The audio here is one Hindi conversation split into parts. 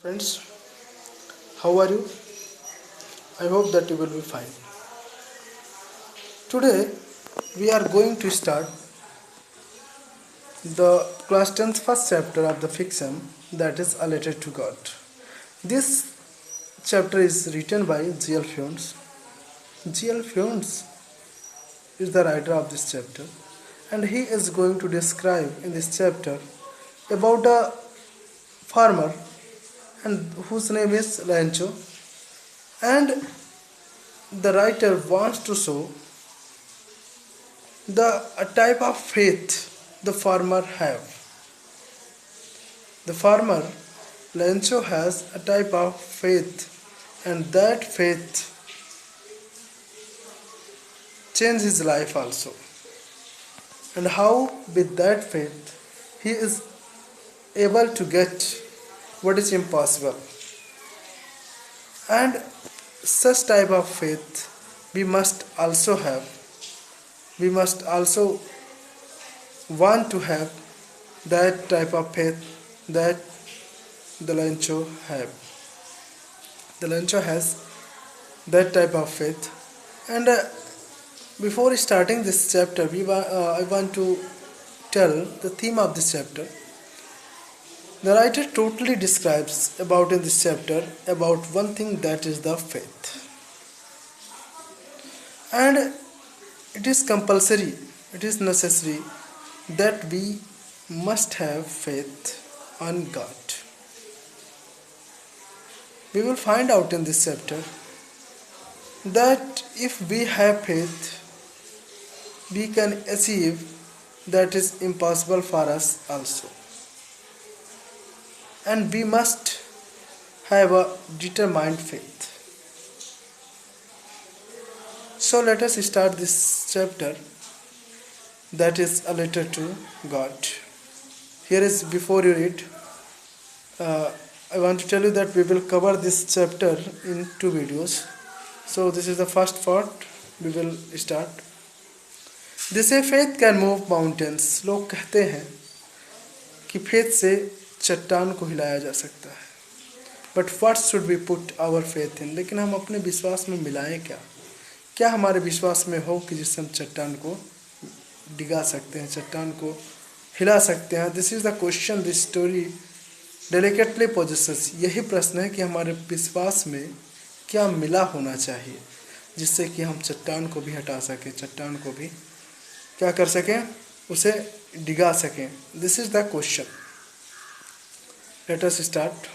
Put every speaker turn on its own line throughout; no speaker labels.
Friends, how are you? I hope that you will be fine. Today we are going to start the class 10th first chapter of the fiction, that is A Letter to God. This chapter is written by G.L. Fiones. G.L. Fiones is the writer of this chapter, and he is going to describe in this chapter about a farmer and whose name is Lancho, and the writer wants to show the a type of faith the farmer have. The farmer Lancho has a type of faith, and that faith changed his life also. And how with that faith he is able to get what is impossible. And such type of faith we must also have. We must also want to have that type of faith that the Lancho have. The Lancho has that type of faith. And before starting this chapter, I want to tell the theme of this chapter. The writer totally describes about in this chapter about one thing, that is the faith. And it is compulsory, it is necessary that we must have faith on God. We will find out in this chapter that if we have faith, we can achieve that is impossible for us also. And we must have a determined faith. So let us start this chapter, that is A Letter to God. Here is, before you read, I want to tell you that we will cover this chapter in 2 videos. So this is the first part. We will start. They say faith can move mountains. लोग कहते हैं कि faith से चट्टान को हिलाया जा सकता है. But what should we put our faith in? लेकिन हम अपने विश्वास में मिलाएं क्या? क्या हमारे विश्वास में हो कि जिससे हम चट्टान को डिगा सकते हैं, चट्टान को हिला सकते हैं? This is the question this story delicately possesses. यही प्रश्न है कि हमारे विश्वास में क्या मिला होना चाहिए जिससे कि हम चट्टान को भी हटा सकें, चट्टान को भी क्या कर सकें, उसे डिगा सकें. This is the question. Late us start.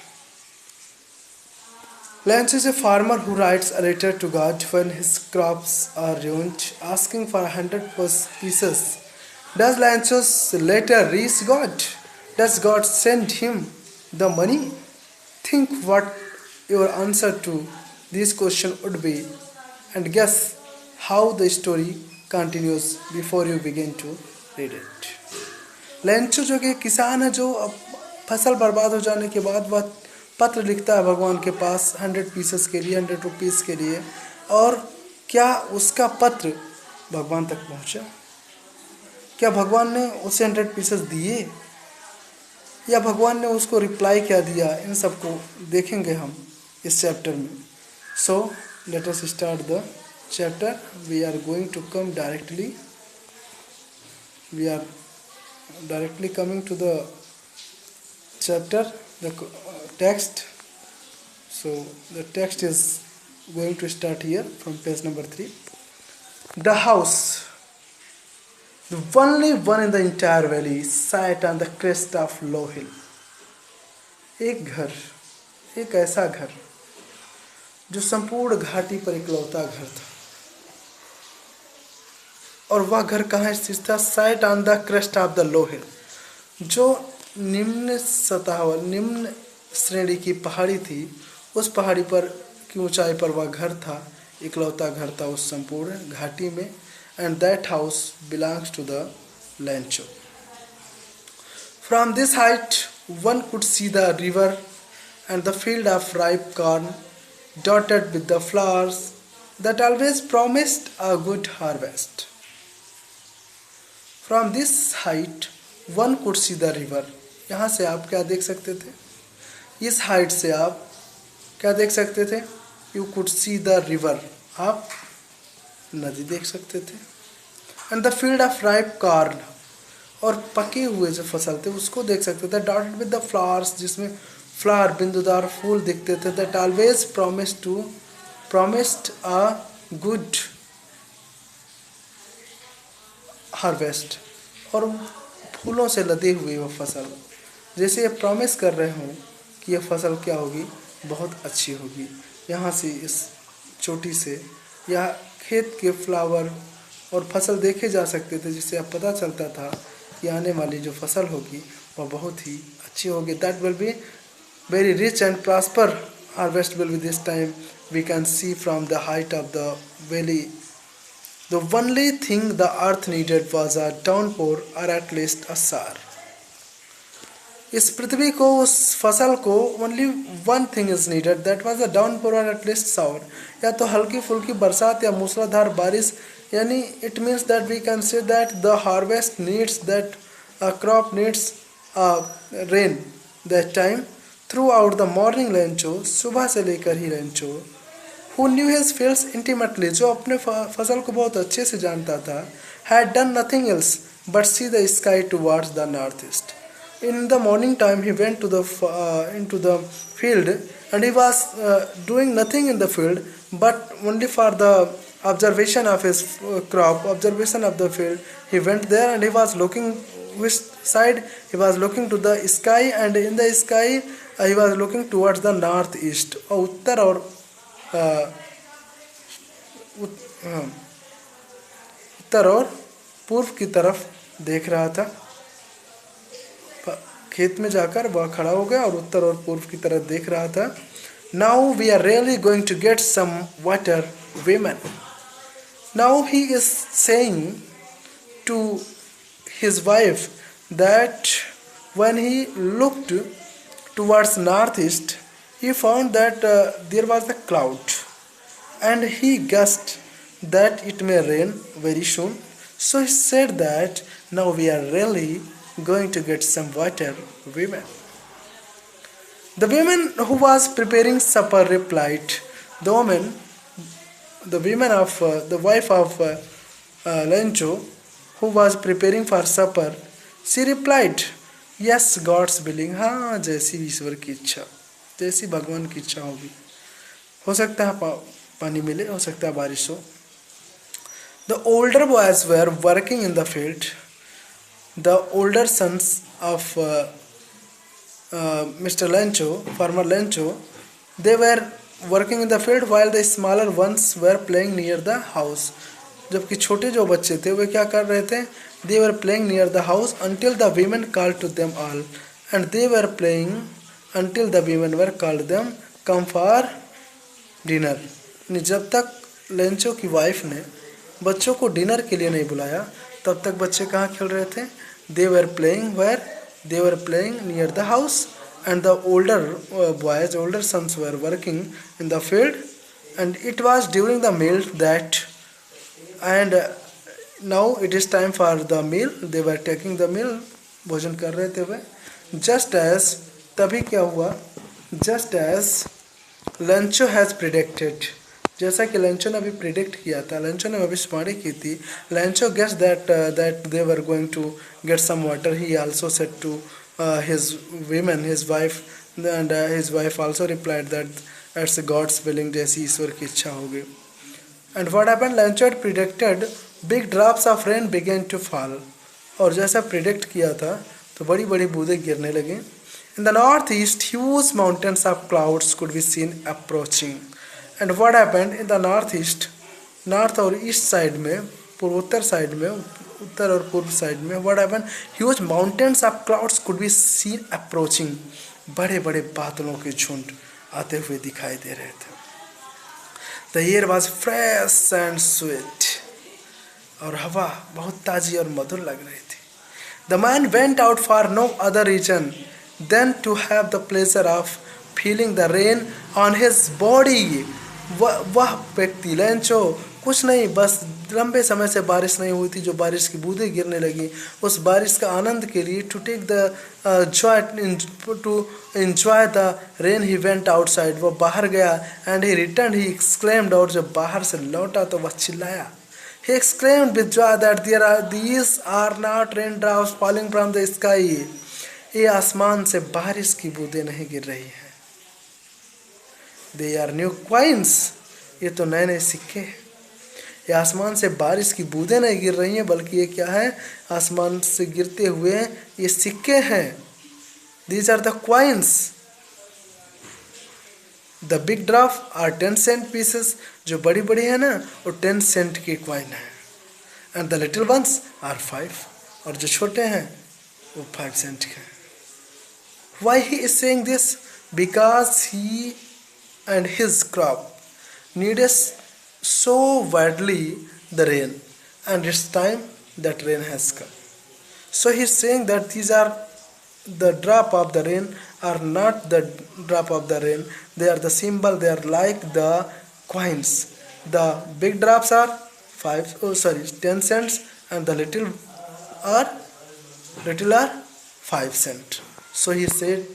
Lancho is a farmer who writes a letter to God when his crops are ruined, asking for 100 pieces. Does Lancho's letter reach God? Does God send him the money? Think what your answer to this question would be, and guess how the story continues before you begin to read it. Lancho जो कि किसान है, जो फसल बर्बाद हो जाने के बाद वह पत्र लिखता है भगवान के पास 100 पीसेस के लिए, 100 रुपीस के लिए. और क्या उसका पत्र भगवान तक पहुंचा? क्या भगवान ने उसे 100 पीसेस दिए, या भगवान ने उसको रिप्लाई क्या दिया? इन सब को देखेंगे हम इस चैप्टर में. So let us start the chapter. We are going to come directly. We are directly coming to the chapter, the text. So the text is going to start here from page number 3. The house, the only one in the entire valley, sat on the crest of low hill. एक घर, एक ऐसा घर जो संपूर्ण घाटी पर इकलौता घर था. और वह घर कहाँ स्थित था? sat on the crest of the low hill, जो निम्न सतह, निम्न श्रेणी की पहाड़ी थी. उस पहाड़ी पर की ऊंचाई पर वह घर था, इकलौता घर था उस संपूर्ण घाटी में. And that house belongs to the Lancho. From this height one could see the river and the field of ripe corn dotted with the flowers that always promised a good harvest. From this height one could see the river. यहाँ से आप क्या देख सकते थे? इस हाइट से आप क्या देख सकते थे? You could see the river, आप नदी देख सकते थे। And the field of ripe corn, और पके हुए जो फसल थे उसको देख सकते थे। डॉटेड विद द फ्लावर्स, जिसमें फ्लावर बिंदुदार फूल दिखते थे। That always promised a good harvest, और फूलों से लदे हुए वो फसल जैसे ये प्रॉमिस कर रहे हों कि यह फसल क्या होगी, बहुत अच्छी होगी। यहाँ से इस चोटी से या खेत के फ्लावर और फसल देखे जा सकते थे, जिससे अब पता चलता था कि आने वाली जो फसल होगी वह बहुत ही अच्छी होगी। That will be very rich and prosper harvest will be this time. We can see from the height of the valley. The only thing the earth needed was a downpour or at least a shower. इस पृथ्वी को, उस फसल को only one thing is needed, that was a downpour or at least shower. या तो हल्की फुल्की बरसात या मूसलाधार बारिश, यानी it means that we can say that the harvest needs that a crop needs rain that time. Throughout the morning Lencho, सुबह से लेकर ही Lencho, who knew his fields intimately, जो अपने फसल को बहुत अच्छे से जानता था, had done nothing else but see the sky towards the northeast. In the morning time he went to the into the field, and he was doing nothing in the field but only for the observation of his crop, observation of the field. He went there and he was looking which side. He was looking to the sky, and in the sky he was looking towards the northeast, और उत्तर और उत्तर और पूर्व की तरफ देख रहा था। खेत में जाकर वह खड़ा हो गया और उत्तर और पूर्व की तरफ देख रहा था। Now we are really going to get some water, women. Now he is saying to his wife that when he looked towards northeast, he found that there was a cloud, and he guessed that it may rain very soon. So he said that now we are really going to get some water, women. The woman who was preparing supper replied. The woman, the wife of Lencho, who was preparing for supper, she replied, yes, God's willing. हाँ, जैसी ईश्वर की इच्छा, जैसी भगवान की इच्छा होगी। हो सकता है पानी मिले, हो सकता है बारिश हो। The older boys were working in the field. The older sons of Mr. Lencho, farmer Lencho, they were working in the field while the smaller ones were playing near the house. जबकि छोटे जो बच्चे थे वे क्या कर रहे थे? They were playing near the house until the women called to them all, and they were playing until the women were called them come for dinner. जब तक लेंचो की वाइफ ने बच्चों को डिनर के लिए नहीं बुलाया, तब तक बच्चे कहाँ खेल रहे थे? They were playing where? They were playing near the house, and the older boys, older sons were working in the field, and it was during the meal that, and now it is time for the meal. They were taking the meal, भोजन कर रहे थे वे। Just as, तभी क्या हुआ? Just as Lencho has predicted, जैसा कि लेंचो ने अभी प्रिडिक्ट किया था, लेंचो ने भविष्यवाणी की थी। Lencho guessed that they were going to get some water. He also said to his women, his wife, and his wife also replied that it's God's willing, जैसी ईश्वर की इच्छा होगी। And what happened? Lencho had predicted big drops of rain began to fall. और जैसा प्रिडिक्ट किया था तो बड़ी बड़ी बूंदें गिरने लगी। In the northeast, huge mountains of clouds could be seen approaching. And what happened in the northeast, north और east side में, पूर्वोत्तर साइड में, उत्तर और पूर्व साइड में, what happened? Huge mountains of clouds could be seen approaching. बड़े बड़े बादलों के झुंड आते हुए दिखाई दे रहे थे। The air was fresh and sweet. और हवा बहुत ताजी और मधुर लग रही थी। The man went out for no other reason than to have the pleasure of feeling the rain on his body. वह व्यक्ति लेंचो कुछ नहीं, बस लंबे समय से बारिश नहीं हुई थी, जो बारिश की बूंदें गिरने लगी, उस बारिश का आनंद के लिए to take the joy to enjoy the rain he went outside, वो बाहर गया, and he return he exclaimed, और जब बाहर से लौटा तो वह चिल्लाया, he exclaimed with joy that these are not raindrops falling from the sky, ये आसमान से बारिश की बूंदें नहीं गिर रही हैं, they are new coins, ये तो नए नए सिक्के हैं। ये आसमान से बारिश की बूंदें नहीं गिर रही हैं, बल्कि ये क्या है, आसमान से गिरते हुए ये सिक्के हैं। These are the coins. The big drop are 10 cent pieces, जो बड़ी बड़ी है ना वो 10 सेंट की कॉइन है, and the little ones are 5, और जो छोटे हैं वो 5 सेंट के हैं। Why he is saying this? Because he and his crop needed so badly the rain, and it's time that rain has come. So he is saying that these are the drop of the rain are not the drop of the rain, they are the symbol, they are like the coins. The big drops are 10 cents, and the little are 5 cents. So he said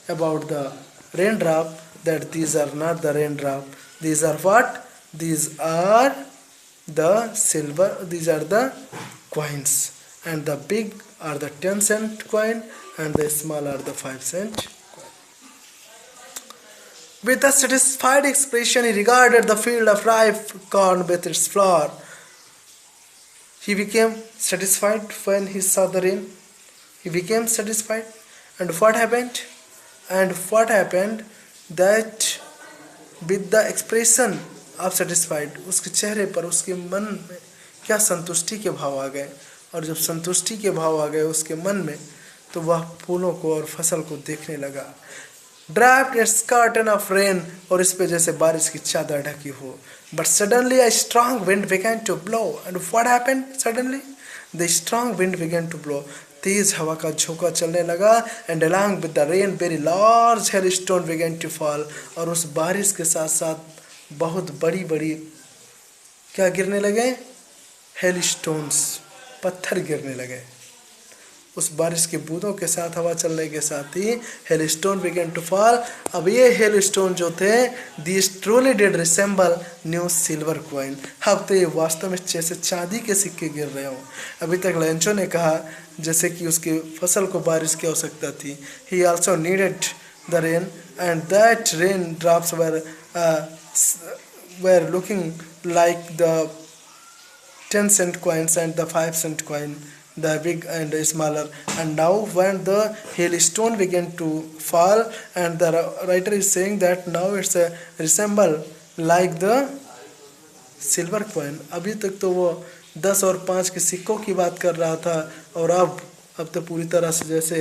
about the raindrop that these are not the raindrop, these are what? These are the silver, these are the coins, and the big are the 10 cent coin, and the small are the 5 cent. With a satisfied expression, he regarded the field of ripe corn with its flower. He became satisfied when he saw the rain. He became satisfied. And what happened? That with the expression of satisfied, उसके चेहरे पर, उसके मन में क्या संतुष्टि के भाव आ गए, और जब संतुष्टि के भाव आ गए उसके मन में, तो वह फूलों को और फसल को देखने लगा। Draped its curtain of rain, और इस पे जैसे बारिश की चादर ढकी हो। But suddenly a strong wind began to blow, and what happened suddenly? The strong wind began to blow. तेज हवा का झोंका चलने लगा, and along with the rain very large hailstones began to fall, और उस बारिश के साथ साथ बहुत बड़ी बड़ी क्या गिरने लगे? hailstones, पत्थर गिरने लगे। उस बारिश की बूंदों के साथ, हवा चलने के साथ ही hailstone began to fall। अब ये hailstone जो थे, these truly did resemble new silver coin, अब तो ये वास्तव में जैसे चांदी के सिक्के गिर रहे हों। अभी तक लेंचो ने कहा जैसे कि उसकी फसल को बारिश की आवश्यकता थी। He also needed the rain, and that rain drops were looking like the 10 cent coins and the 5 cent coin, the big and the smaller. And now when the hailstone began to fall, and the writer is saying that now it's a resemble like the silver coin. अभी तक तो वो 10 और 5 के सिक्कों की बात कर रहा था, और अब तो पूरी तरह से जैसे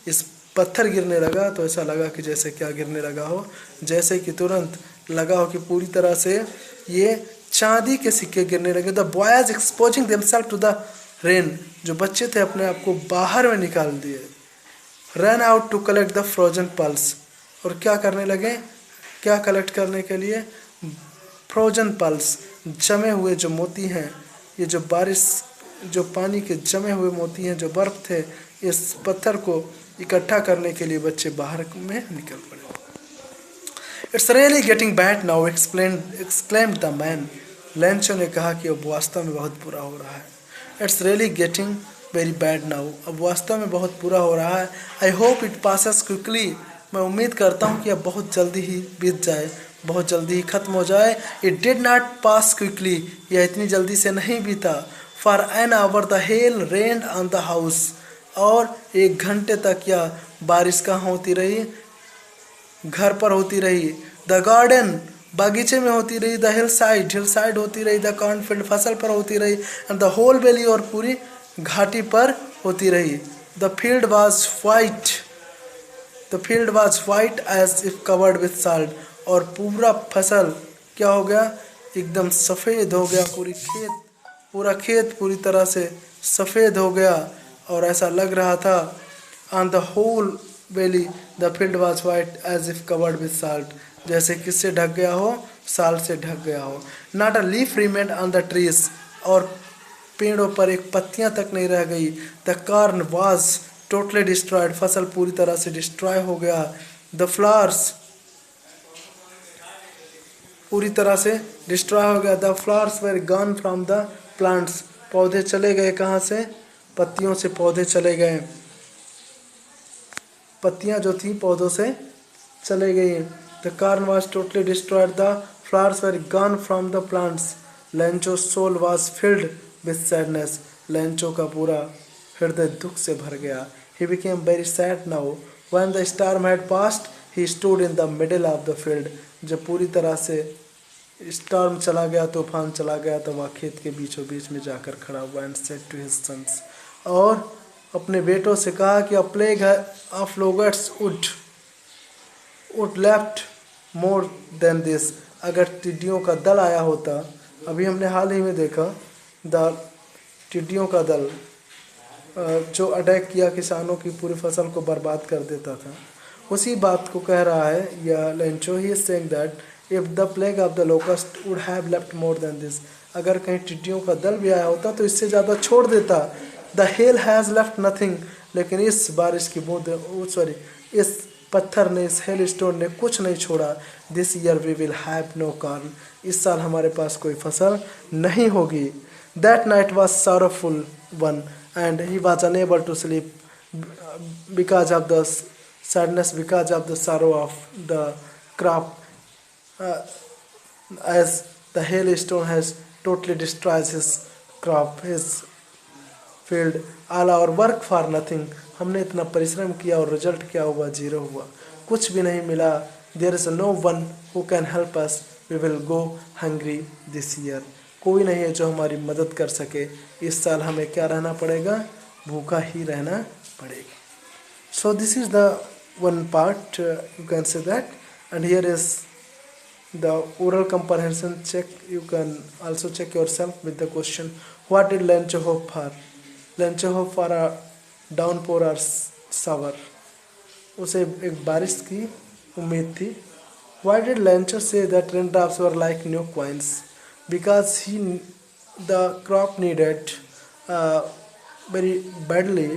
इस पत्थर गिरने लगा, तो ऐसा लगा कि जैसे क्या गिरने लगा हो, जैसे कि तुरंत लगा हो कि पूरी तरह से ये चांदी के सिक्के गिरने लगे। The boys exposing themselves to the rain, जो बच्चे थे अपने आप को बाहर में निकाल दिए। Run out to collect the frozen pearls, और क्या करने लगे? क्या कलेक्ट करने के लिए? फ्रोजन पल्स, जमे हुए जो मोती हैं, ये जो बारिश जो पानी के जमे हुए मोती हैं, जो बर्फ थे, इस पत्थर को इकट्ठा करने के लिए बच्चे बाहर में निकल पड़े। It's really getting bad now, exclaimed the man, Lencho ने कहा कि अब वास्तव में बहुत बुरा हो रहा है। It's really getting very bad now, अब वास्तव में बहुत बुरा हो रहा है। I hope it passes quickly, मैं उम्मीद करता हूँ कि अब बहुत जल्दी ही बीत जाए, बहुत जल्दी ही खत्म हो जाए। It did not pass quickly, यह इतनी जल्दी से नहीं बीता। For an hour the hell rained on the house, और 1 घंटे तक यह बारिश कहाँ होती रही? घर पर होती रही। द गार्डन, बागीचे में होती रही। द हिल साइड होती रही। द कॉर्नफील्ड, फसल पर होती रही। एंड द होल वैली, और पूरी घाटी पर होती रही। The field was white as if covered with salt, और पूरा फसल क्या हो गया? एकदम सफ़ेद हो गया। पूरा खेत पूरी तरह से सफ़ेद हो गया, और ऐसा लग रहा था on the whole valley the field was white as if covered with salt, जैसे किससे ढक गया हो? साल्ट से ढक गया हो। Not a leaf remained on the trees, और पेड़ों पर एक पत्तियां तक नहीं रह गई। The corn was totally destroyed, फसल पूरी तरह से डिस्ट्रॉय हो गया। द फ्लावर्स पूरी तरह से डिस्ट्रॉय हो गया। The flowers were gone from the plants, पौधे चले गए कहाँ से, पत्तियों से पौधे चले गए, पत्तियां जो थी पौधों से चले गई। The corn was totally destroyed, the flowers were gone from the plants, Lencho soul was filled with sadness, Lencho का पूरा हृदय दुख से भर गया। He became very sad now when the storm had passed, he stood in the middle of the field, जब पूरी तरह से स्टॉर्म चला गया, तूफान चला गया, तो वह खेत के बीचों बीच में जाकर खड़ा हुआ। And said to his sons, और अपने बेटों से कहा कि a plague of locusts would left more than this, अगर टिड्डियों का दल आया होता, अभी हमने हाल ही में देखा टिड्डियों का दल जो अटैक किया किसानों की पूरी फसल को बर्बाद कर देता था, उसी बात को कह रहा है यह Lencho. He is saying that if the plague of the locust would have left more than this, अगर कहीं टिड्डियों का दल भी आया होता तो इससे ज़्यादा छोड़ देता। The hell has left nothing, लेकिन इस बारिश की बूंद इस पत्थर ने, इस हेल स्टोन ने कुछ नहीं छोड़ा। This year we will have no corn, इस साल हमारे पास कोई फसल नहीं होगी। That night was sorrowful one and he was unable to sleep because of the sadness, because of the sorrow of the crop, as the hailstone has totally destroyed his crop, his field, all our work for nothing, हमने इतना परिश्रम किया और रिजल्ट क्या हुआ, जीरो हुआ, कुछ भी नहीं मिला। There is no one who can help us, we will go hungry this year, कोई नहीं है जो हमारी मदद कर सके, इस साल हमें क्या रहना पड़ेगा, भूखा ही रहना पड़ेगा। So this is the one part, you can say that, and here is the oral comprehension check. You can also check yourself with the question, what did Lencho hope for? Lencho hope for a downpour or shower, उसे एक बारिश की उम्मीद थी। Why did Lencho say that raindrops were like new coins? Because the crop needed very badly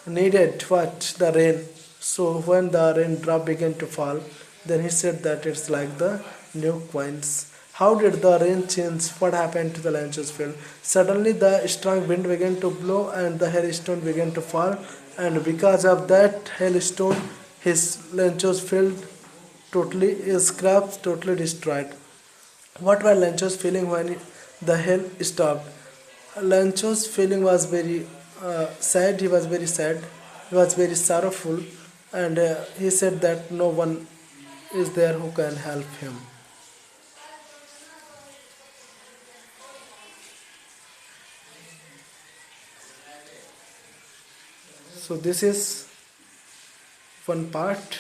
needed what, the rain. So when the raindrop began to fall, then he said that it's like the new coins. How did the rain change? What happened to the Lencho's field? Suddenly the strong wind began to blow and the hailstone began to fall, and because of that hailstone, his Lencho's field totally, his crops totally destroyed. What were Lencho's feeling when the hail stopped? Lencho's feeling was very sad. He was very sad. He was very sorrowful, and he said that no one is there who can help him. So this is one part.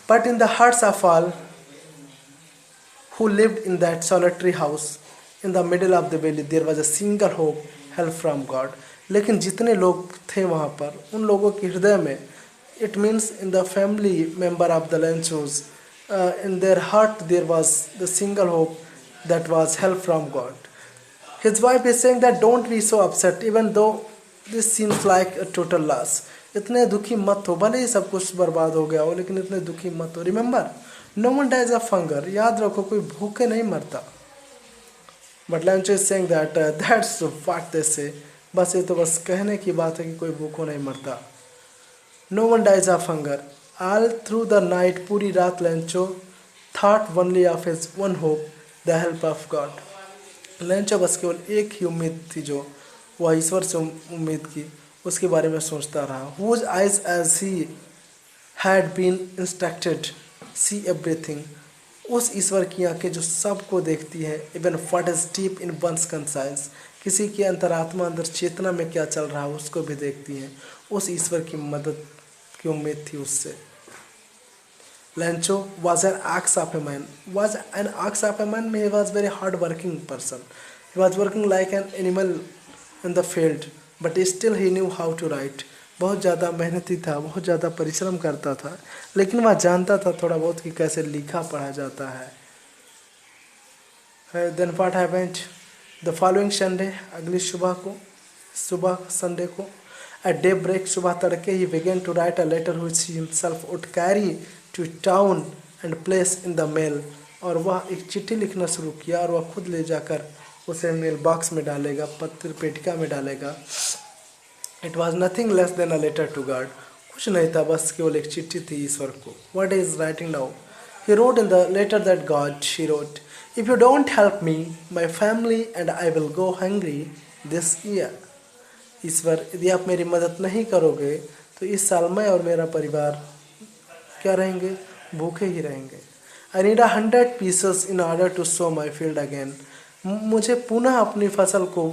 But in the hearts of all who lived in that solitary house in the middle of the valley, there was a single hope, help from God. लेकिन जितने लोग थे वहाँ पर, उन लोगों के हृदय में, it means in the family member of the Lenchos, in their heart there was the single hope, that was help from God. His wife is saying that don't be so upset even though this seems like a total loss. इतने दुखी मत हो, भले ही सब कुछ बर्बाद हो गया हो, लेकिन इतने दुखी मत हो। Remember, no one dies of hunger, याद रखो कोई भूखे नहीं मरता। But Lencho is saying that that's what they say, बस ये तो बस कहने की बात है कि कोई भूखों नहीं मरता। No one dies of hunger. All through the night, पूरी रात Lencho thought only of his one hope, the help of God. Lencho बस केवल एक ही उम्मीद थी, जो वह ईश्वर से उम्मीद की, उसके बारे में सोचता रहा। Whose eyes as he had been instructed see everything, उस ईश्वर की आंखें जो सबको देखती हैं, even what is deep in one's conscience, किसी की अंतरात्मा, अंदर चेतना में क्या चल रहा है उसको भी देखती हैं। उस ईश्वर की मदद की उम्मीद थी उससे। Lencho was an ox of a man. Was an ox of a man? He was very hard-working person. He was working like an animal in the field, but still he knew how to write. बहुत ज़्यादा मेहनती था, बहुत ज़्यादा परिश्रम करता था, लेकिन वह जानता था थोड़ा बहुत कि कैसे लिखा पढ़ा जाता है। Then what happened the following Sunday, अगली सुबह संडे को एट डे ब्रेक, सुबह तड़के he began to write a letter which he himself would carry to town and place in the mail, और वह एक चिट्ठी लिखना शुरू किया और वह खुद ले जाकर उसे मेल बॉक्स में डालेगा, पत्र पेटिका में डालेगा। It was nothing less than a letter to God, कुछ नहीं था, बस केवल एक चिट्ठी थी ईश्वर को। What is writing now? He wrote in the letter that God, she wrote, if you don't help me my family and I will go hungry this year. ईश्वर, यदि आप मेरी मदद नहीं करोगे तो इस साल मैं और मेरा परिवार क्या रहेंगे? भूखे ही रहेंगे। I need 100 pieces in order to sow my field again, मुझे पुनः अपनी फसल को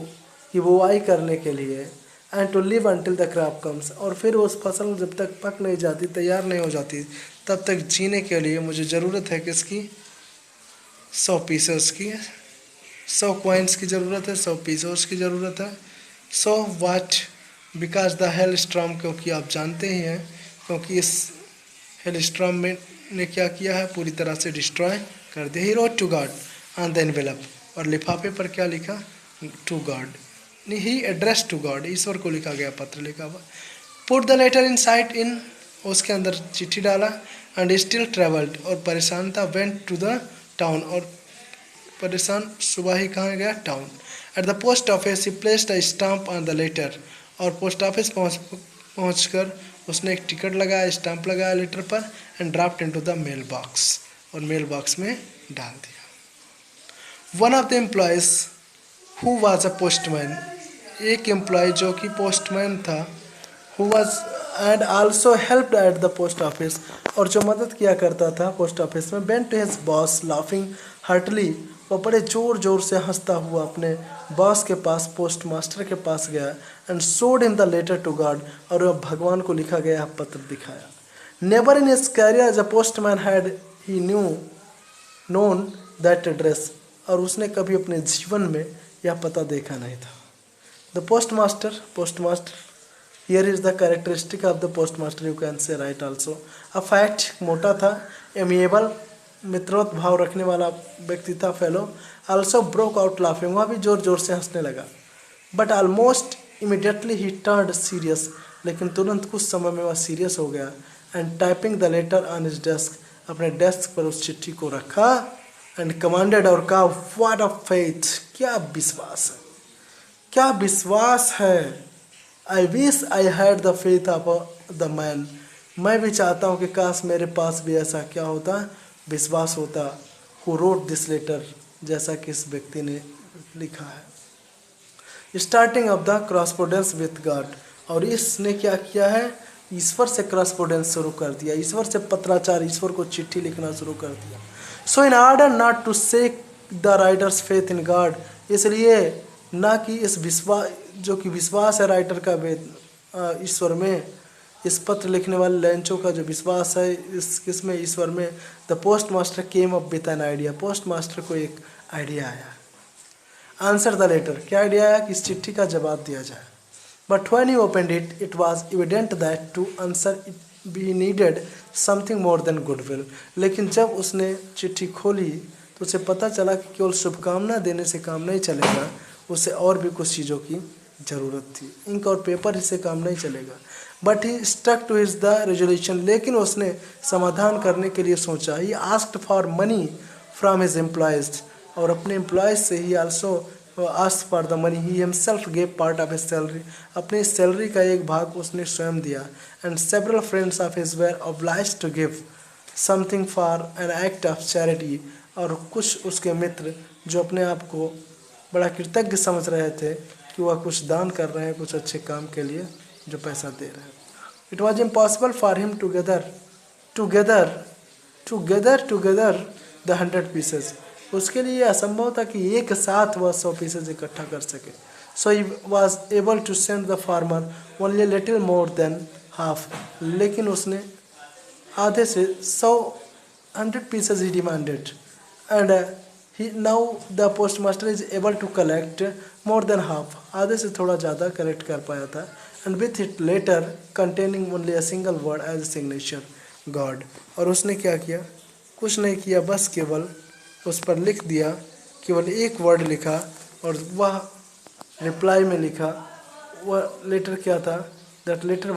की बुआई करने के लिए, and to live until the crop comes, और फिर उस फसल जब तक पक नहीं जाती, तैयार नहीं हो जाती, तब तक जीने के लिए मुझे ज़रूरत है किसकी? 100 पीसेस की, 100 कॉइन्स की ज़रूरत है, 100 पीसेस की ज़रूरत है। सो वाट, बिकॉज द हेल स्ट्रॉम, क्योंकि आप जानते ही हैं, क्योंकि इस हेल स्ट्रॉम में ने क्या किया है? पूरी तरह से डिस्ट्रॉय कर दिया। He wrote to God on the envelope, और लिफाफे पर क्या लिखा? To God, he address to God, ईश्वर को लिखा गया पत्र लिखा हुआ। पुट द लेटर इन साइट इन, उसके अंदर चिट्ठी डाला, एंड स्टिल ट्रेवल्ड, और परेशान था, वेंट टू द टाउन, और परेशान सुबह ही कहाँ गया? Town. At the post office he placed a stamp on the letter, और पोस्ट ऑफिस पहुँचकर उसने एक टिकट लगाया, स्टाम्प लगाया लेटर पर, and dropped into the mail box, और मेल बॉक्स में डाल दिया। One of the employees who was a postman, एक एम्प्लॉय जो कि पोस्टमैन था, who was and also helped at the post office, और जो मदद किया करता था पोस्ट ऑफिस में, went to his boss laughing heartily, वो बड़े ज़ोर ज़ोर से हंसता हुआ अपने बॉस के पास, पोस्ट मास्टर के पास गया, and showed him the letter to God, और वह भगवान को लिखा गया पत्र दिखाया। Never in his career as a postman had he known that address, और उसने कभी अपने जीवन में यह पता देखा नहीं था। The postmaster, here is the characteristic of the postmaster, you can say right also. A fact, मोटा था, एमिएबल, मित्रोत भाव रखने वाला व्यक्ति था, fellow, also broke out laughing, वह भी जोर जोर से हंसने लगा। But almost immediately he turned serious, लेकिन तुरंत कुछ समय में वह सीरियस हो गया, and typing the later on his desk, अपने डेस्क पर उस चिट्ठी को रखा, एंड कमांडेड, और कहा, व्हाट ऑफ फेथ, क्या विश्वास है, क्या विश्वास है। I wish I had the faith of the man, मैं भी चाहता हूँ कि काश मेरे पास भी ऐसा क्या होता? विश्वास होता। हु रोट दिस लेटर, जैसा कि इस व्यक्ति ने लिखा है। Starting of the correspondence with God, और इसने क्या किया है? ईश्वर से क्रॉसपोर्डेंस शुरू कर दिया, ईश्वर से पत्राचार, ईश्वर को चिट्ठी लिखना शुरू कर दिया। So in order not to shake the writer's faith in God, इसलिए ना कि इस विश्वास, जो कि विश्वास है राइटर का ईश्वर में, इस पत्र लिखने वाले लैंचो का जो विश्वास है इस किसमें? ईश्वर में। The post master came up with an idea, post master को एक आइडिया आया। आंसर द लेटर, क्या आइडिया आया? कि इस चिट्ठी का जवाब दिया जाए। But when he opened it, it was evident that to answer it he needed something more than goodwill, लेकिन जब उसने चिट्ठी खोली तो उसे पता चला कि केवल शुभकामना देने से काम नहीं चलेगा, उसे और भी कुछ चीज़ों की ज़रूरत थी। इंक और पेपर इससे काम नहीं चलेगा। But he stuck to his the resolution, लेकिन उसने समाधान करने के लिए सोचा। He asked for money from his employees, और अपने एम्प्लॉयज से he also asked for the money. He himself gave part of his salary, अपनी सैलरी का एक भाग उसने स्वयं दिया। And several friends of his were obliged to give something for an act of charity, और कुछ उसके मित्र जो अपने आप को बड़ा कृतज्ञ समझ रहे थे कि वह कुछ दान कर रहे हैं कुछ अच्छे काम के लिए, जो पैसा दे रहे हैं। It was impossible for him together the 100 pieces, उसके लिए असंभव था कि एक साथ वह 100 पीसेस इकट्ठा कर सके। So he was able to send the farmer only little more than half, लेकिन उसने आधे से 100 पीसेस ही demanded, and now the postmaster is able to collect more than half, आधे से थोड़ा ज़्यादा कलेक्ट कर पाया था। and with it letter containing only a single word as a signature God, और उसने क्या किया? कुछ नहीं किया, बस केवल उस पर लिख दिया केवल एक वर्ड लिखा और वह रिप्लाई में लिखा। वह लेटर क्या था? That letter